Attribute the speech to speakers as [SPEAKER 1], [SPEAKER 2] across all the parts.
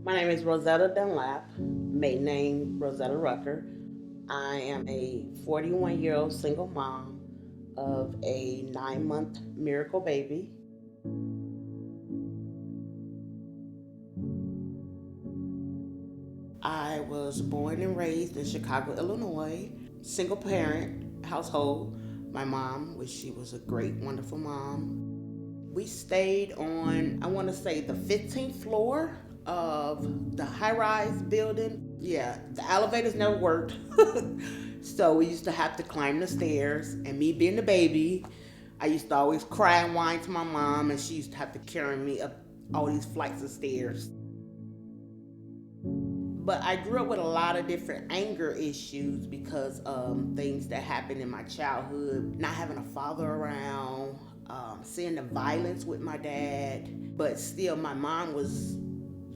[SPEAKER 1] My name is Rosetta Dunlap, maiden name Rosetta Rucker. I am a 41-year-old single mom of a 9-month miracle baby. I was born and raised in Chicago, Illinois, single parent household. My mom, which she was a great, wonderful mom. We stayed on, I want to say, the 15th floor of the high rise building. Yeah, the elevators never worked. So we used to have to climb the stairs. And me being the baby, I used to always cry and whine to my mom, and she used to have to carry me up all these flights of stairs. But I grew up with a lot of different anger issues because of things that happened in my childhood. Not having a father around, seeing the violence with my dad. But still, my mom was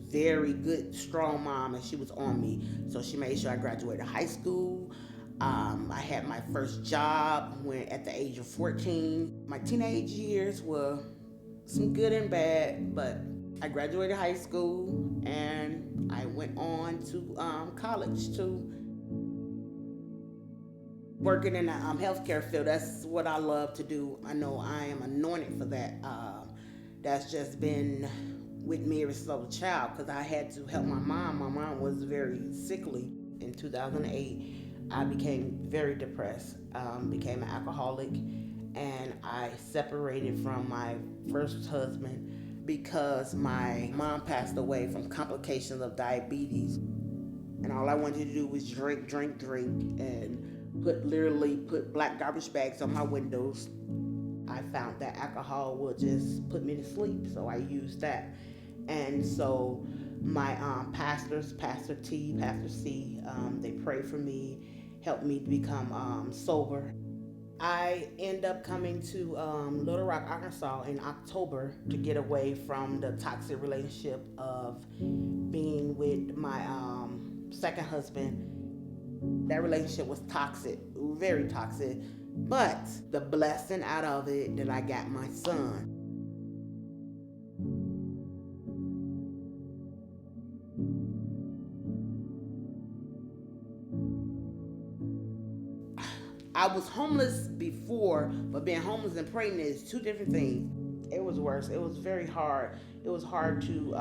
[SPEAKER 1] very good, strong mom, and she was on me. So she made sure I graduated high school. I had my first job when at the age of 14. My teenage years were some good and bad, but I graduated high school and I went on to college to working in the healthcare field. That's what I love to do. I know I am anointed for that. That's just been with me ever since I was a child because I had to help my mom. My mom was very sickly. In 2008, I became very depressed, became an alcoholic, and I separated from my first husband because my mom passed away from complications of diabetes. And all I wanted to do was drink, drink, drink, and literally put black garbage bags on my windows. I found that alcohol would just put me to sleep, so I used that. And so my pastors, Pastor T, Pastor C, they prayed for me, helped me to become sober. I end up coming to Little Rock, Arkansas in October to get away from the toxic relationship of being with my second husband. That relationship was toxic, very toxic. But the blessing out of it that I got my son. I was homeless before, but being homeless and pregnant is two different things. It was worse. It was very hard. It was hard to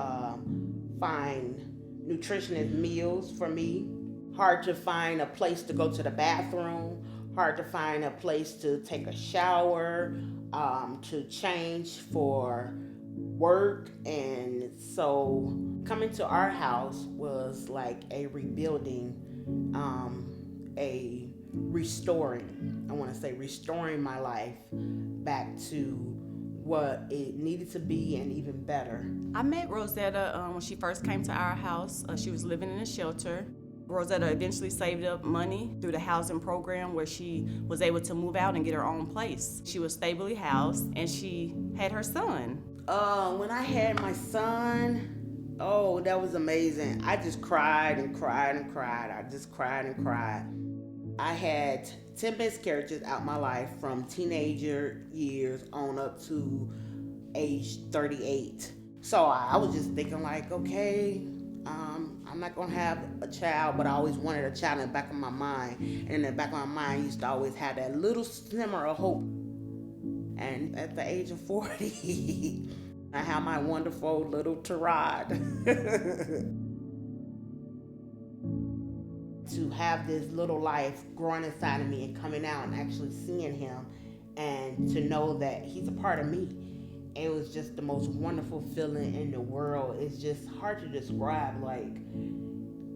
[SPEAKER 1] find nutritionist meals for me. Hard to find a place to go to the bathroom. Hard to find a place to take a shower, to change for work. And so coming to our house was like a rebuilding, a restoring. I want to say restoring my life back to what it needed to be and even better.
[SPEAKER 2] I met Rosetta when she first came to our house. She was living in a shelter. Rosetta eventually saved up money through the housing program where she was able to move out and get her own place. She was stably housed and she had her son.
[SPEAKER 1] When I had my son, oh, that was amazing. I just cried and cried and cried. I just cried and cried. I had 10 miscarriages out my life from teenager years on up to age 38. So I was just thinking like, okay, I'm not gonna have a child, but I always wanted a child in the back of my mind. And in the back of my mind, I used to always have that little simmer of hope. And at the age of 40, I have my wonderful little Tarad. To have this little life growing inside of me and coming out and actually seeing him and to know that he's a part of me. It was just the most wonderful feeling in the world. It's just hard to describe, like,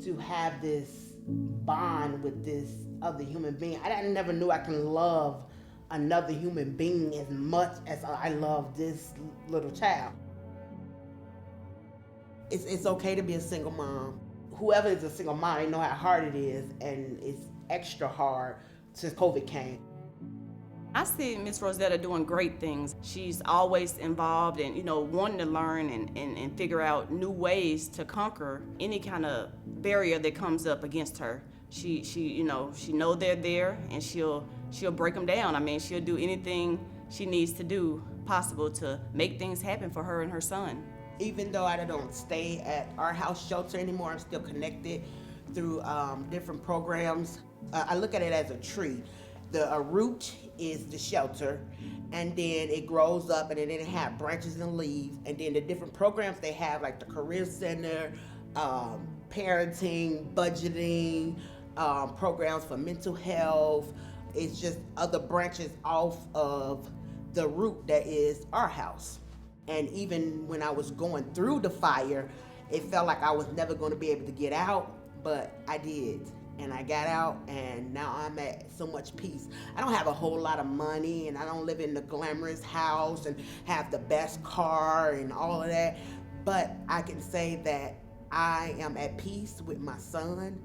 [SPEAKER 1] to have this bond with this other human being. I never knew I can love another human being as much as I love this little child. It's okay to be a single mom. Whoever is a single mom, they know how hard it is, and it's extra hard since COVID came.
[SPEAKER 2] I see Miss Rosetta doing great things. She's always involved and, wanting to learn and figure out new ways to conquer any kind of barrier that comes up against her. She know they're there and she'll break them down. I mean, she'll do anything she needs to do possible to make things happen for her and her son.
[SPEAKER 1] Even though I don't stay at our house shelter anymore, I'm still connected through different programs. I look at it as a tree. The root is the shelter, and then it grows up, and then it have branches and leaves, and then the different programs they have, like the career center, parenting, budgeting, programs for mental health. It's just other branches off of the root that is our house. And even when I was going through the fire, it felt like I was never going to be able to get out, but I did. And I got out, and now I'm at so much peace. I don't have a whole lot of money, and I don't live in the glamorous house and have the best car and all of that, but I can say that I am at peace with my son.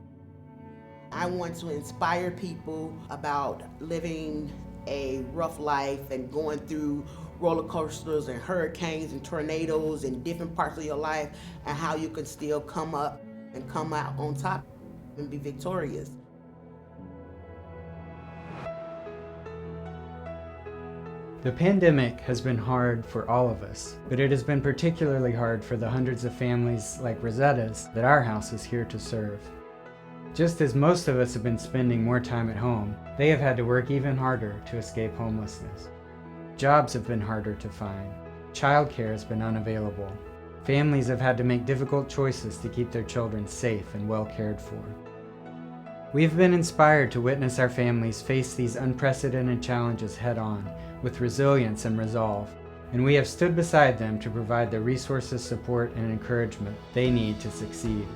[SPEAKER 1] I want to inspire people about living a rough life and going through roller coasters and hurricanes and tornadoes in different parts of your life, and how you can still come up and come out on top and be victorious.
[SPEAKER 3] The pandemic has been hard for all of us, but it has been particularly hard for the hundreds of families like Rosetta's that our house is here to serve. Just as most of us have been spending more time at home, they have had to work even harder to escape homelessness. Jobs have been harder to find. Childcare has been unavailable. Families have had to make difficult choices to keep their children safe and well cared for. We have been inspired to witness our families face these unprecedented challenges head on, with resilience and resolve, and we have stood beside them to provide the resources, support, and encouragement they need to succeed.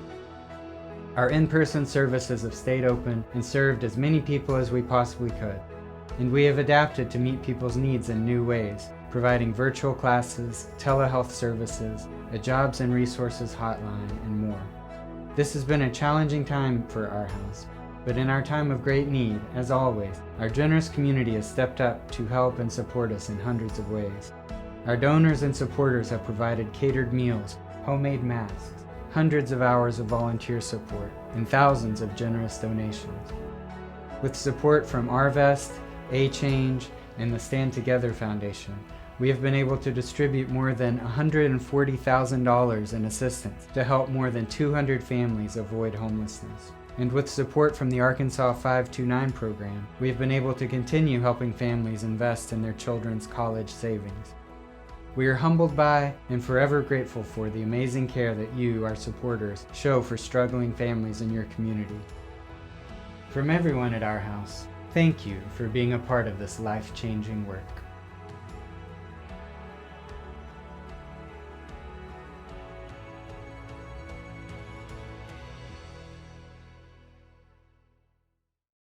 [SPEAKER 3] Our in-person services have stayed open and served as many people as we possibly could, and we have adapted to meet people's needs in new ways, providing virtual classes, telehealth services, a jobs and resources hotline, and more. This has been a challenging time for our house, but in our time of great need, as always, our generous community has stepped up to help and support us in hundreds of ways. Our donors and supporters have provided catered meals, homemade masks, hundreds of hours of volunteer support, and thousands of generous donations. With support from Arvest, A-Change, and the Stand Together Foundation, we have been able to distribute more than $140,000 in assistance to help more than 200 families avoid homelessness. And with support from the Arkansas 529 program, we have been able to continue helping families invest in their children's college savings. We are humbled by and forever grateful for the amazing care that you, our supporters, show for struggling families in your community. From everyone at our house, thank you for being a part of this life-changing work.